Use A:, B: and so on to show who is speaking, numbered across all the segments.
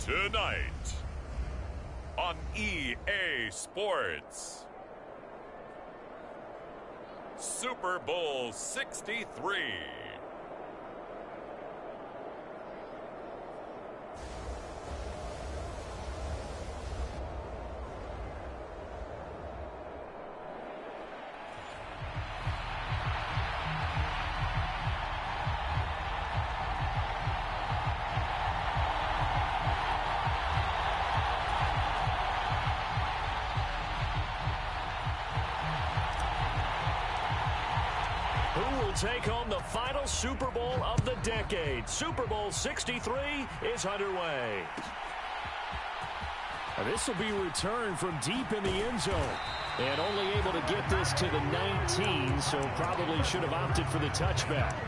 A: Tonight on EA Sports, Super Bowl 63.
B: Take home the final Super Bowl of the decade. Super Bowl 63 is underway. This will be returned from deep in the end zone. And only able to get this to the 19, so probably should have opted for the touchback.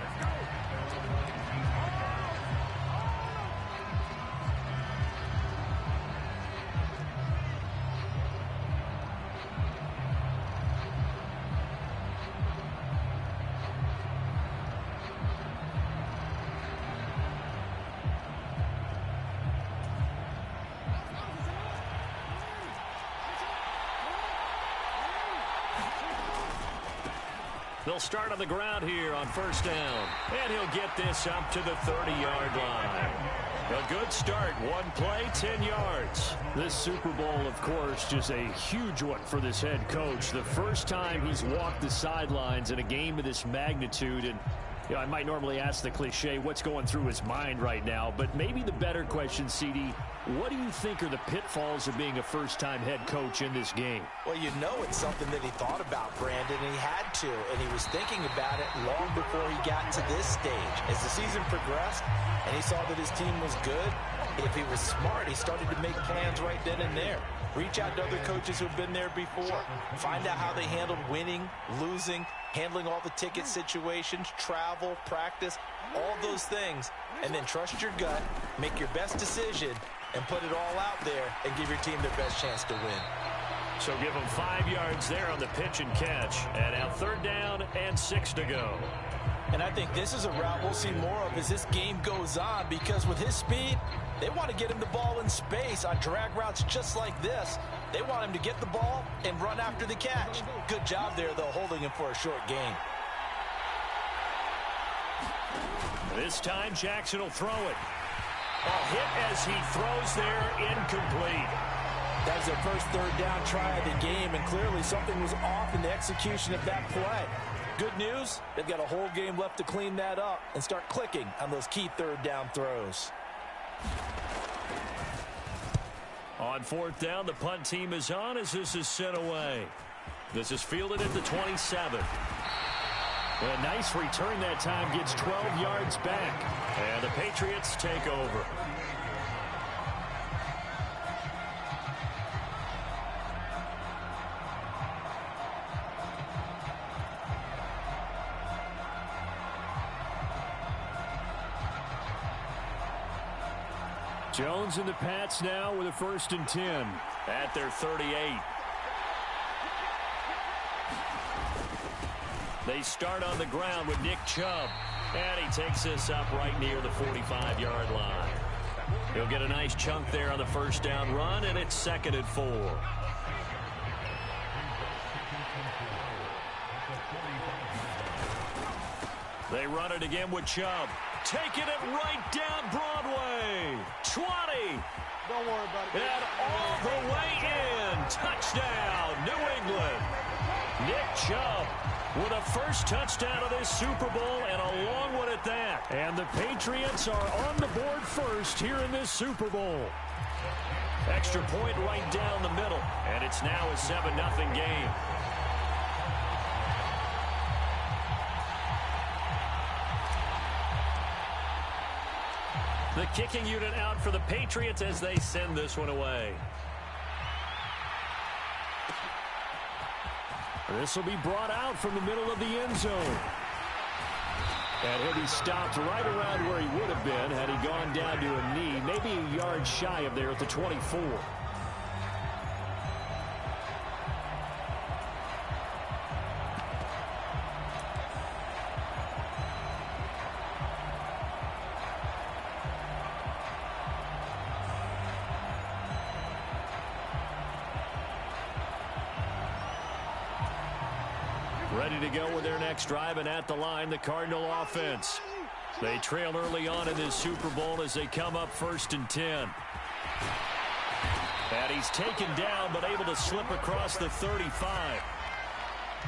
B: They'll start on the ground here on first down. And he'll get this up to the 30-yard line. A good start. One play, 10 yards. This Super Bowl, of course, just a huge one for this head coach. The first time he's walked the sidelines in a game of this magnitude. And you know, I might normally ask the cliche, what's going through his mind right now? But maybe the better question, CD, what do you think are the pitfalls of being a first-time head coach in this game?
C: Well, you know it's something that he thought about, Brandon, and he had to. And he was thinking about it long before he got to this stage. As the season progressed and he saw that his team was good, if he was smart, he started to make plans right then and there. Reach out to other coaches who've been there before. Find out how they handled winning, losing, handling all the ticket situations, travel, practice, all those things. And then trust your gut, make your best decision, and put it all out there and give your team their best chance to win.
B: So give them 5 yards there on the pitch and catch. And now third down and 6 to go.
C: And I think this is a route we'll see more of as this game goes on, because with his speed, they want to get him the ball in space on drag routes just like this. They want him to get the ball and run after the catch. Good job there, though, holding him for a short gain.
B: This time, Jackson will throw it. A hit as he throws there, incomplete.
C: That was their first third down try of the game, and clearly something was off in the execution of that play. Good news, they've got a whole game left to clean that up and start clicking on those key third down throws.
B: On fourth down, the punt team is on as this is sent away. This is fielded at the 27. A nice return that time, gets 12 yards back. And the Patriots take over. Jones and the Pats now with a 1st and 10 at their 38. They start on the ground with Nick Chubb, and he takes this up right near the 45-yard line. He'll get a nice chunk there on the first down run, and it's 2nd and 4. They run it again with Chubb. Taking it right down Broadway. 20.
D: Don't worry about it.
B: And all the way in. Touchdown, New England. Nick Chubb with a first touchdown of this Super Bowl, and a long one at that. And the Patriots are on the board first here in this Super Bowl. Extra point right down the middle, and it's now a 7-0 game. The kicking unit out for the Patriots as they send this one away. This will be brought out from the middle of the end zone. And he'll be stopped right around where he would have been had he gone down to a knee, maybe a yard shy of there at the 24. Ready to go with their next drive, and at the line, the Cardinal offense. They trail early on in this Super Bowl as they come up 1st and 10. And he's taken down, but able to slip across the 35.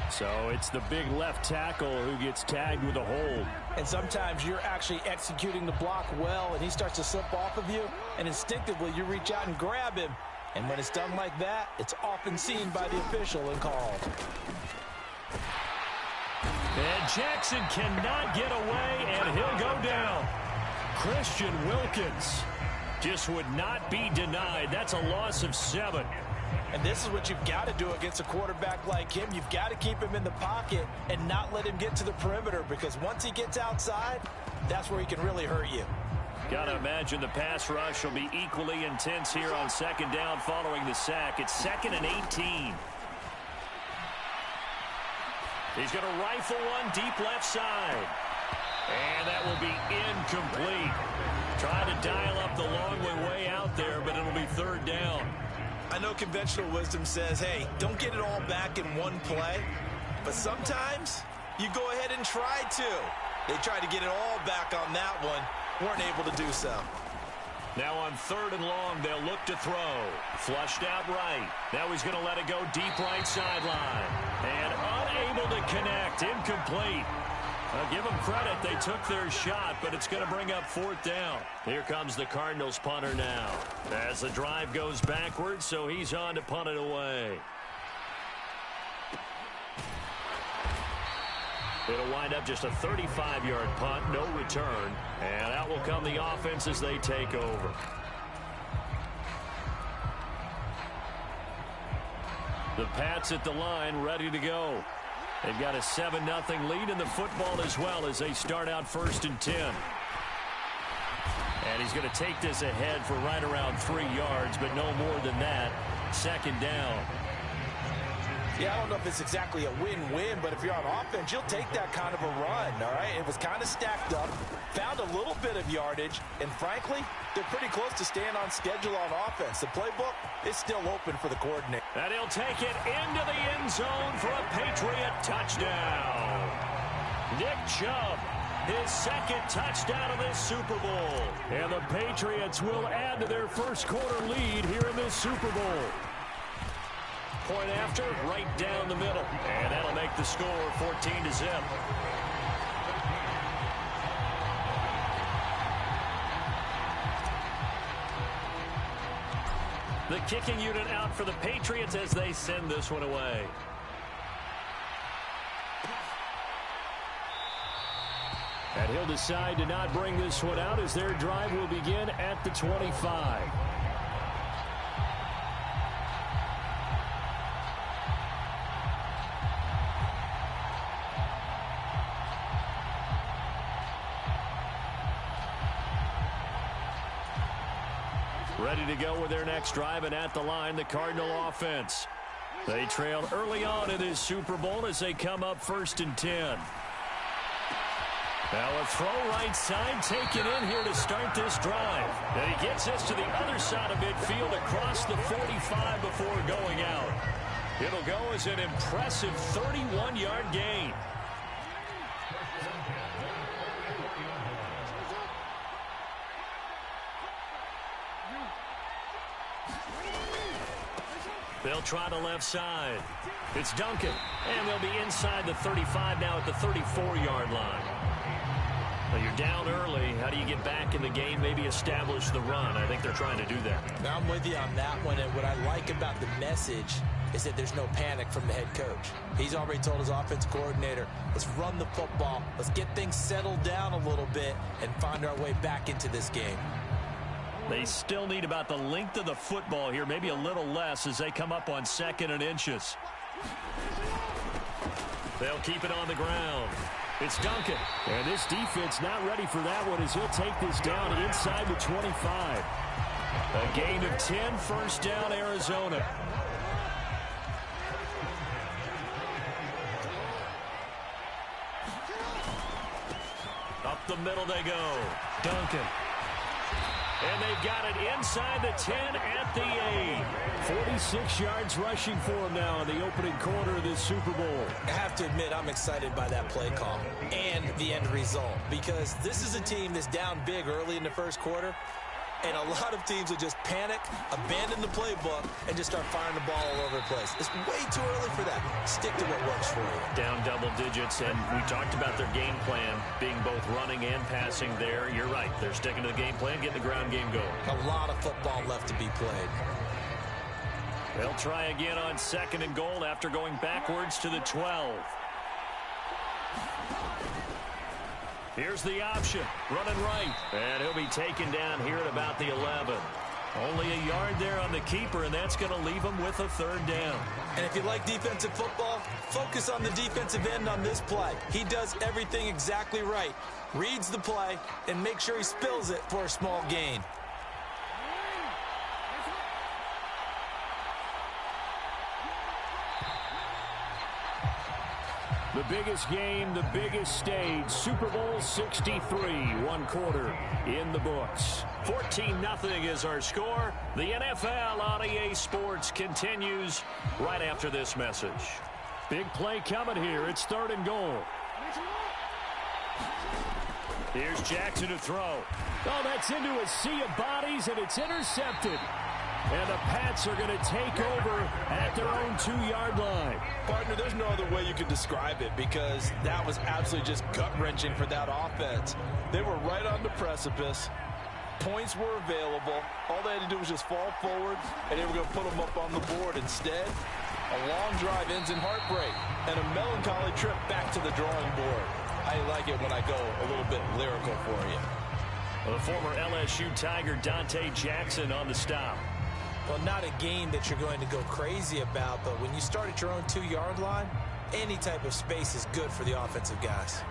B: So it's the big left tackle who gets tagged with a hold.
C: And sometimes you're actually executing the block well, and he starts to slip off of you, and instinctively you reach out and grab him. And when it's done like that, it's often seen by the official and called.
B: And Jackson cannot get away, and he'll go down. Christian Wilkins just would not be denied. That's a loss of 7.
C: And this is what you've got to do against a quarterback like him. You've got to keep him in the pocket and not let him get to the perimeter, because once he gets outside, that's where he can really hurt you.
B: Got to imagine the pass rush will be equally intense here on 2nd down following the sack. It's 2nd and 18. He's going to rifle one deep left side. And that will be incomplete. Trying to dial up the long way out there, but it'll be 3rd down.
C: I know conventional wisdom says, hey, don't get it all back in one play. But sometimes you go ahead and try to. They tried to get it all back on that one. Weren't able to do so.
B: Now on 3rd and long, they'll look to throw. Flushed out right. Now he's going to let it go deep right sideline. And unable to connect. Incomplete. I'll give them credit. They took their shot, but it's going to bring up 4th down. Here comes the Cardinals punter now. As the drive goes backwards, so he's on to punt it away. It'll wind up just a 35-yard punt, no return. And out will come the offense as they take over. The Pats at the line, ready to go. They've got a 7-0 lead in the football as well as they start out 1st and 10. And he's going to take this ahead for right around 3 yards, but no more than that. 2nd down.
C: Yeah, I don't know if it's exactly a win-win, but if you're on offense, you'll take that kind of a run, all right? It was kind of stacked up, found a little bit of yardage, and frankly, they're pretty close to staying on schedule on offense. The playbook is still open for the coordinator.
B: And he'll take it into the end zone for a Patriot touchdown. Nick Chubb, his 2nd touchdown of this Super Bowl. And the Patriots will add to their 1st quarter lead here in this Super Bowl. Point after, right down the middle. And that'll make the score 14-0. The kicking unit out for the Patriots as they send this one away. And he'll decide to not bring this one out as their drive will begin at the 25. Ready to go with their next drive, and at the line, the Cardinal offense. They trailed early on in this Super Bowl as they come up 1st and 10. Now a throw right side taken in here to start this drive. And he gets this to the other side of midfield across the 45 before going out. It'll go as an impressive 31-yard gain. They'll try the left side. It's Duncan. And they'll be inside the 35 now at the 34-yard line. Well, you're down early. How do you get back in the game? Maybe establish the run. I think they're trying to do that.
C: Now, I'm with you on that one. And what I like about the message is that there's no panic from the head coach. He's already told his offensive coordinator, let's run the football. Let's get things settled down a little bit and find our way back into this game.
B: They still need about the length of the football here, maybe a little less as they come up on 2nd and inches. They'll keep it on the ground. It's Duncan. And this defense not ready for that one as he'll take this down inside the 25. A gain of 10, 1st down, Arizona. Up the middle they go. Duncan. And they've got it inside the 10 at the 8. 46 yards rushing for him now in the opening quarter of this Super Bowl.
C: I have to admit, I'm excited by that play call and the end result, because this is a team that's down big early in the first quarter, and a lot of teams will just panic, abandon the playbook, and just start firing the ball all over the place. It's way too early for that. Stick to what works for you.
B: Down double digits, and we talked about their game plan being both running and passing there. You're right. They're sticking to the game plan, getting the ground game going.
C: A lot of football left to be played.
B: They'll try again on 2nd and goal after going backwards to the 12. Here's the option, running right. And he'll be taken down here at about the 11. Only a yard there on the keeper, and that's going to leave him with a 3rd down.
C: And if you like defensive football, focus on the defensive end on this play. He does everything exactly right. Reads the play and makes sure he spills it for a small gain.
B: The biggest game, the biggest stage, Super Bowl 63, 1 quarter in the books. 14-0 is our score. The NFL on EA Sports continues right after this message. Big play coming here. It's 3rd and goal. Here's Jackson to throw. Oh, that's into a sea of bodies, and it's intercepted. And the Pats are going to take over at their own 2-yard line.
C: Partner, there's no other way you could describe it, because that was absolutely just gut-wrenching for that offense. They were right on the precipice. Points were available. All they had to do was just fall forward, and they were going to put them up on the board. Instead, a long drive ends in heartbreak and a melancholy trip back to the drawing board. I like it when I go a little bit lyrical for you.
B: The former LSU Tiger Dante Jackson on the stop.
C: Well, not a game that you're going to go crazy about, but when you start at your own 2-yard line, any type of space is good for the offensive guys.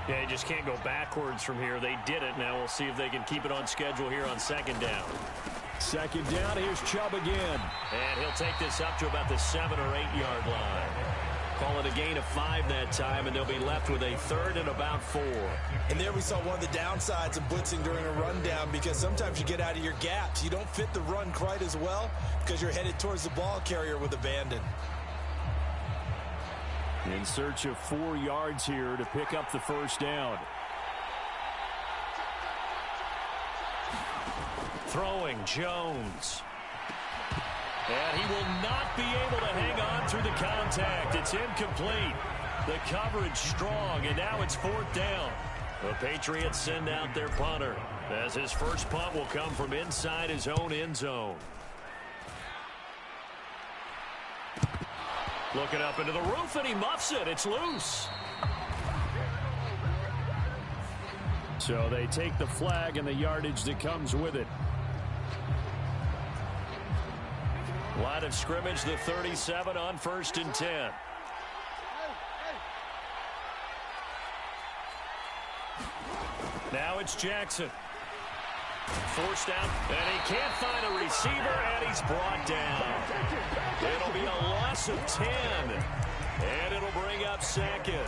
B: Yeah, you just can't go backwards from here. They did it. Now we'll see if they can keep it on schedule here on 2nd down. 2nd down, here's Chubb again. And he'll take this up to about the 7 or 8 yard line. Call it a gain of 5 that time, and they'll be left with a 3rd and about 4.
C: And there we saw one of the downsides of blitzing during a rundown, because sometimes you get out of your gaps. You don't fit the run quite as well because you're headed towards the ball carrier with abandon.
B: In search of 4 yards here to pick up the 1st down. Throwing Jones. And he will not be able to hang on through the contact. It's incomplete. The coverage strong, and now it's 4th down. The Patriots send out their punter, as his first punt will come from inside his own end zone. Looking up into the roof, and he muffs it. It's loose. So they take the flag and the yardage that comes with it. Line of scrimmage, the 37 on 1st and 10. Now it's Jackson. Forced out, and he can't find a receiver, and he's brought down. It'll be a loss of 10, and it'll bring up 2nd.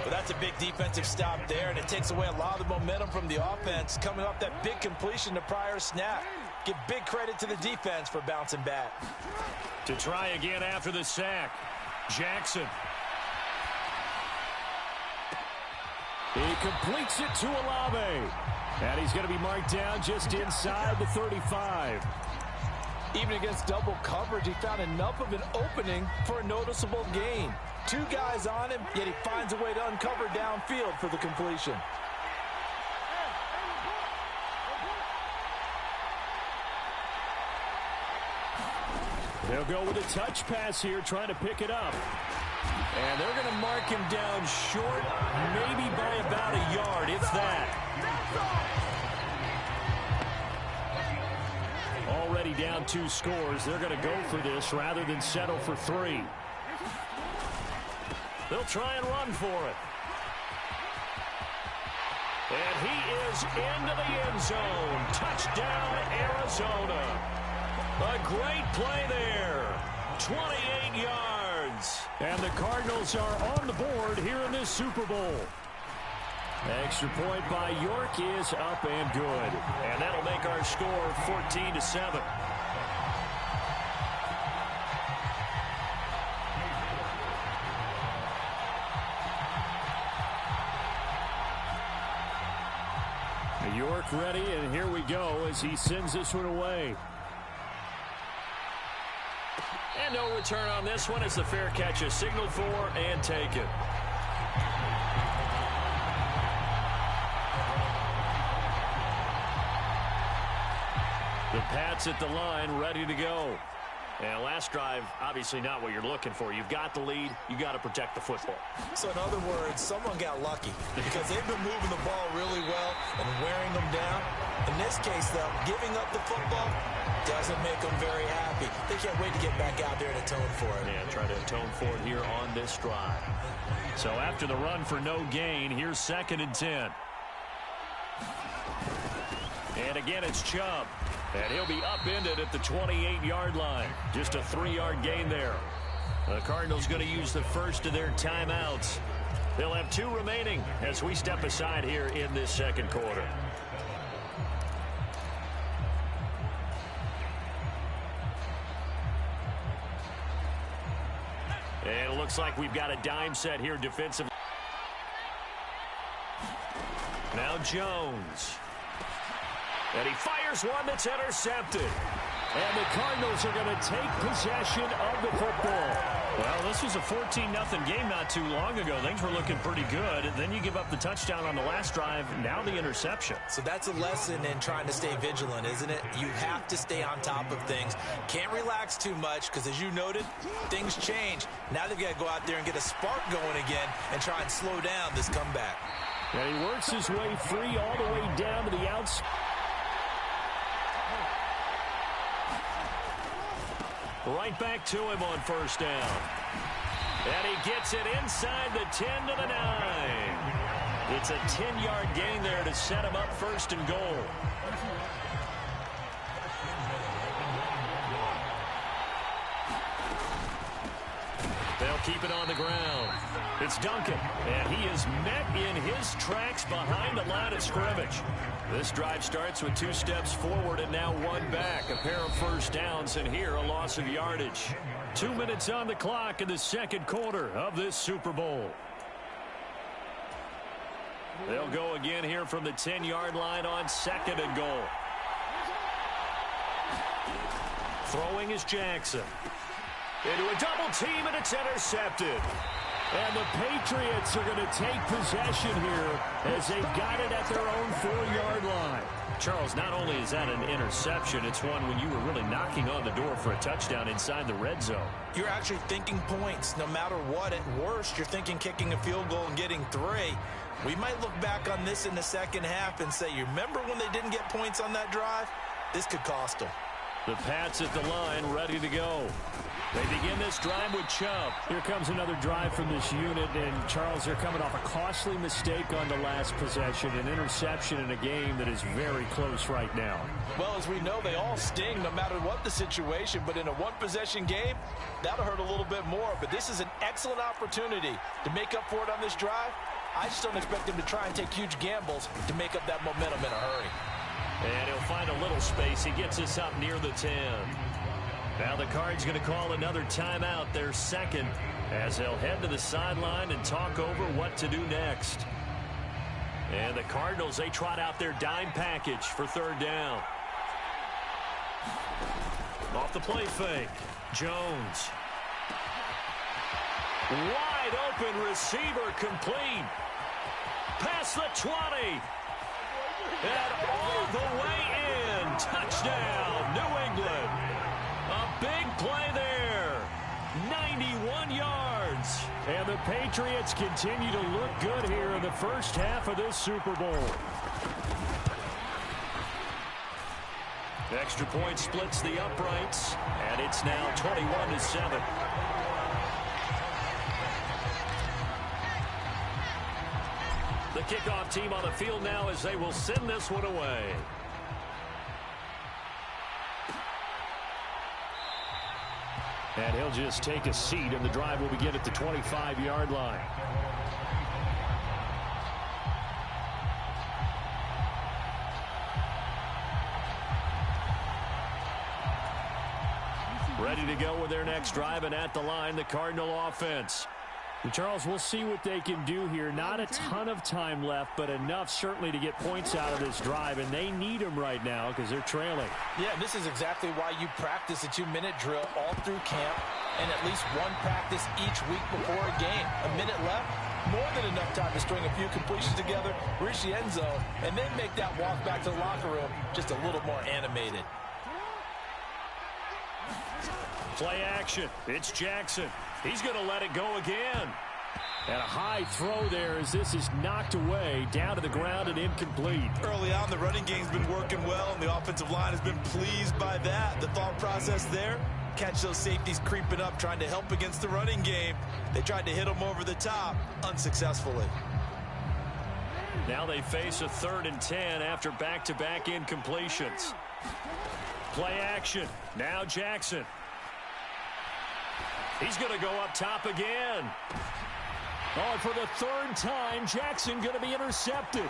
C: Well, that's a big defensive stop there, and it takes away a lot of the momentum from the offense coming off that big completion the prior snap. Give big credit to the defense for bouncing back.
B: To try again after the sack, Jackson. He completes it to Olave. And he's going to be marked down just inside the 35.
C: Even against double coverage, he found enough of an opening for a noticeable gain. 2 guys on him, yet he finds a way to uncover downfield for the completion.
B: They'll go with a touch pass here, trying to pick it up. And they're going to mark him down short, maybe by about a yard, if that. Already down 2 scores. They're going to go for this rather than settle for 3. They'll try and run for it. And he is into the end zone. Touchdown, Arizona. A great play there. 28 yards. And the Cardinals are on the board here in this Super Bowl. Extra point by York is up and good. And that'll make our score 14-7. York ready, and here we go as he sends this one away. And no return on this one as the fair catch is signaled for and taken. The Pats at the line, ready to go. And last drive, obviously not what you're looking for. You've got the lead. You got to protect the football.
C: So in other words, someone got lucky because they've been moving the ball really well and wearing them down. In this case, though, giving up the football doesn't make them very happy. They can't wait to get back out there and atone for it.
B: Yeah, try to atone for it here on this drive. So after the run for no gain, here's 2nd and 10. And again, it's Chubb. And he'll be upended at the 28-yard line. Just a 3-yard gain there. The Cardinals going to use the first of their timeouts. They'll have 2 remaining as we step aside here in this second quarter. And it looks like we've got a dime set here defensively. Now Jones. And he fires one that's intercepted. And the Cardinals are going to take possession of the football. Well, this was a 14-0 game not too long ago. Things were looking pretty good. And then you give up the touchdown on the last drive. Now the interception.
C: So that's a lesson in trying to stay vigilant, isn't it? You have to stay on top of things. Can't relax too much because, as you noted, things change. Now they've got to go out there and get a spark going again and try and slow down this comeback.
B: And he works his way free all the way down to the outside. Right back to him on first down. And he gets it inside the 10 to the 9. It's a 10-yard gain there to set him up 1st and goal. They'll keep it on the ground. It's Duncan, and he is met in his tracks behind the line of scrimmage. This drive starts with 2 steps forward and now 1 back. A pair of first downs, and here a loss of yardage. 2 minutes on the clock in the second quarter of this Super Bowl. They'll go again here from the 10-yard line on 2nd and goal. Throwing is Jackson. Into a double team, and it's intercepted. And the Patriots are going to take possession here as they've got it at their own 4-yard line. Charles, not only is that an interception, it's one when you were really knocking on the door for a touchdown inside the red zone.
C: You're actually thinking points. No matter what, at worst, you're thinking kicking a field goal and getting 3. We might look back on this in the second half and say, you remember when they didn't get points on that drive? This could cost them.
B: The Pats at the line, ready to go. They begin this drive with Chubb. Here comes another drive from this unit, and Charles, they're coming off a costly mistake on the last possession, an interception in a game that is very close right now.
C: Well, as we know, they all sting no matter what the situation, but in a one-possession game, that'll hurt a little bit more. But this is an excellent opportunity to make up for it on this drive. I just don't expect them to try and take huge gambles to make up that momentum in a hurry.
B: And he'll find a little space. He gets us up near the 10. Now the Cards going to call another timeout, their second, as they'll head to the sideline and talk over what to do next. And the Cardinals, they trot out their dime package for 3rd down. Off the play fake, Jones. Wide open receiver complete. Past the 20. And all the way in. Touchdown, New England. A big play there. 91 yards. And the Patriots continue to look good here in the first half of this Super Bowl. Extra point splits the uprights, and it's now 21-7. The kickoff team on the field now as they will send this one away. And he'll just take a seat, and the drive will begin at the 25-yard line. Ready to go with their next drive, and at the line, the Cardinal offense. And Charles, we'll see what they can do here. Not a ton of time left, but enough certainly to get points out of this drive, and they need them right now because they're trailing.
C: Yeah, this is exactly why you practice a 2-minute drill all through camp and at least one practice each week before a game. A minute left, more than enough time to string a few completions together, reach the end zone, and then make that walk back to the locker room just a little more animated.
B: Play action. It's Jackson. He's going to let it go again. And a high throw there as this is knocked away, down to the ground and incomplete.
E: Early on, the running game's been working well, and the offensive line has been pleased by that. The thought process there, catch those safeties creeping up, trying to help against the running game. They tried to hit them over the top, unsuccessfully.
B: Now they face a 3rd and 10 after back-to-back incompletions. Play action. Now Jackson. He's going to go up top again. Oh, and for the 3rd time, Jackson going to be intercepted.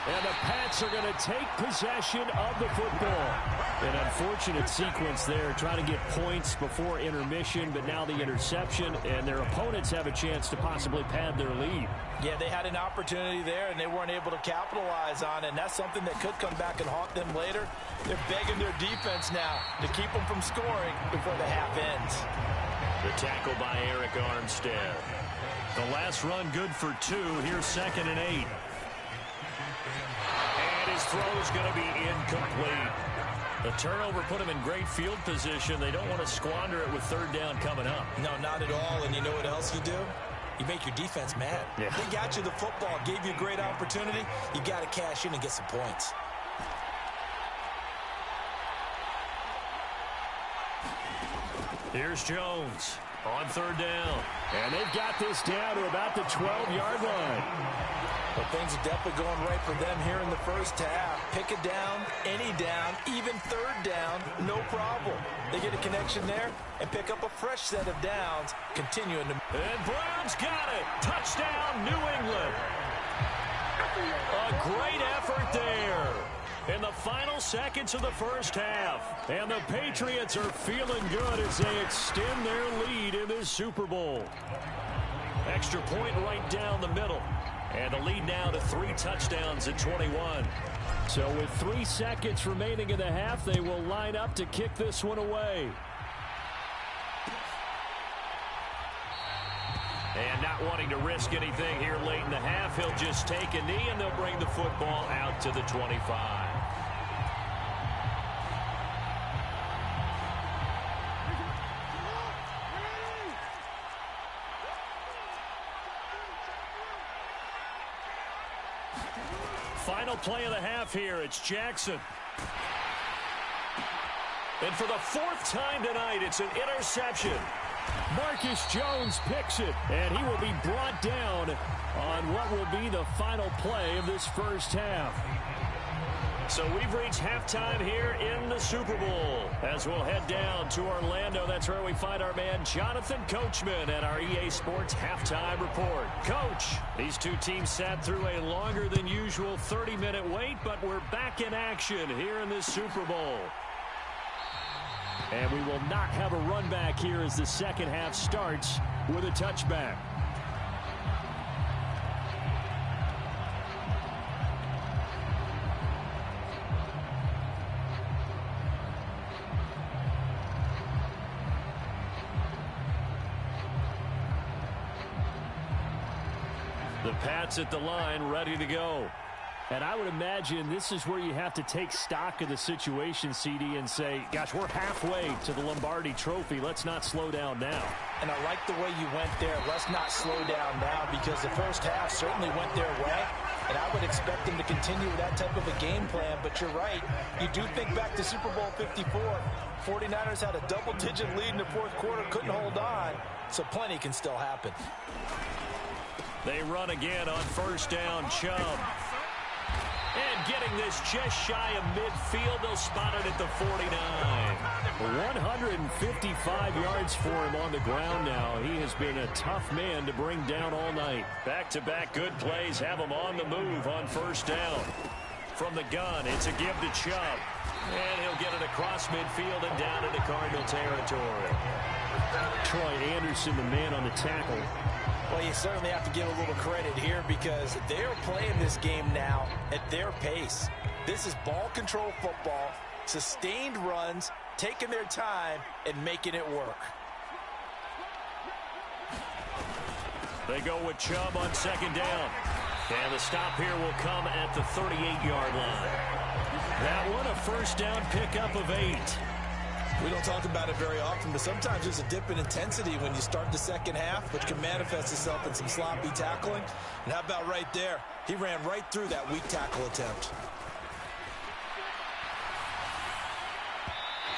B: And the Pats are going to take possession of the football. An unfortunate sequence there, trying to get points before intermission, but now the interception, and their opponents have a chance to possibly pad their lead.
C: Yeah, they had an opportunity there, and they weren't able to capitalize on it, and that's something that could come back and haunt them later. They're begging their defense now to keep them from scoring before the half ends.
B: The tackle by Eric Armstead. The last run good for 2. Here's 2nd and 8. And his throw is going to be incomplete. The turnover put him in great field position. They don't want to squander it with 3rd down coming up.
C: No, not at all. And you know what else you do? You make your defense mad.
B: Yeah.
C: They got you the football, gave you a great opportunity. You got to cash in and get some points.
B: Here's Jones on 3rd down. And they've got this down to about the 12-yard line.
C: But things are definitely going right for them here in the first half. Pick it down, any down, even 3rd down, no problem. They get a connection there and pick up a fresh set of downs, continuing to...
B: And Brown's got it. Touchdown, New England. A great effort there in the final seconds of the first half. And the Patriots are feeling good as they extend their lead in this Super Bowl. Extra point right down the middle. And the lead now to 3 touchdowns at 21. So with 3 seconds remaining in the half, they will line up to kick this one away. And not wanting to risk anything here late in the half, he'll just take a knee and they'll bring the football out to the 25. Final play of the half here. It's Jackson. And for the 4th time tonight, it's an interception. Marcus Jones picks it, and he will be brought down on what will be the final play of this first half. So we've reached halftime here in the Super Bowl. As we'll head down to Orlando, that's where we find our man Jonathan Coachman at our EA Sports Halftime Report. Coach, these two teams sat through a longer than usual 30-minute wait, but we're back in action here in this Super Bowl. And we will not have a run back here as the second half starts with a touchback. The Pats at the line, ready to go. And I would imagine this is where you have to take stock of the situation, CD, and say, gosh, we're halfway to the Lombardi Trophy. Let's not slow down now.
C: And I like the way you went there. Let's not slow down now, because the first half certainly went their way. And I would expect them to continue with that type of a game plan. But you're right. You do think back to Super Bowl 54. 49ers had a double-digit lead in the fourth quarter, couldn't hold on. So plenty can still happen.
B: They run again on first down, Chubb. And getting this just shy of midfield, they'll spot it at the 49. 155 yards for him on the ground now. He has been a tough man to bring down all night. Back-to-back good plays have him on the move on first down. From the gun, it's a give to Chubb. And he'll get it across midfield and down into Cardinal territory. Troy Anderson, the man on the tackle.
C: Well, you certainly have to give a little credit here because they're playing this game now at their pace. This is ball control football, sustained runs, taking their time, and making it work.
B: They go with Chubb on second down. And the stop here will come at the 38-yard line. That one, a first down pickup of 8.
E: We don't talk about it very often, but sometimes there's a dip in intensity when you start the second half, which can manifest itself in some sloppy tackling. And how about right there? He ran right through that weak tackle attempt.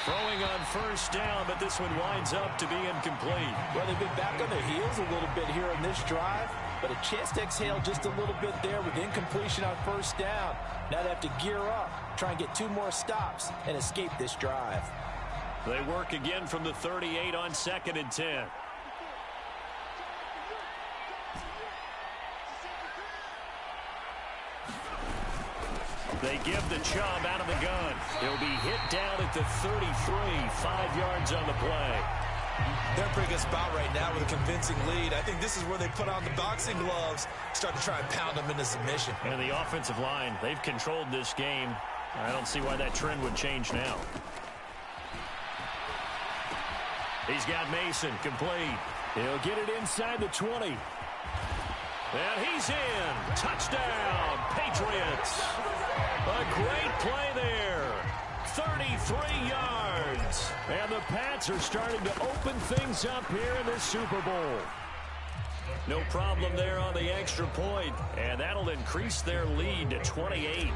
B: Throwing on first down, but this one winds up to be incomplete.
C: Well, they've been back on their heels a little bit here in this drive, but a chance to exhale just a little bit there with incompletion on first down. Now they have to gear up, try and get 2 more stops, and escape this drive.
B: They work again from the 38 on 2nd and 10. They give the Chubb out of the gun. He'll be hit down at the 33, 5 yards on the play.
E: They're in a pretty good spot right now with a convincing lead. I think this is where they put on the boxing gloves, start to try and pound them into submission.
B: And the offensive line, they've controlled this game. I don't see why that trend would change now. He's got Mason complete. He'll get it inside the 20. And he's in. Touchdown, Patriots. A great play there. 33 yards. And the Pats are starting to open things up here in the Super Bowl. No problem there on the extra point. And that'll increase their lead to 28.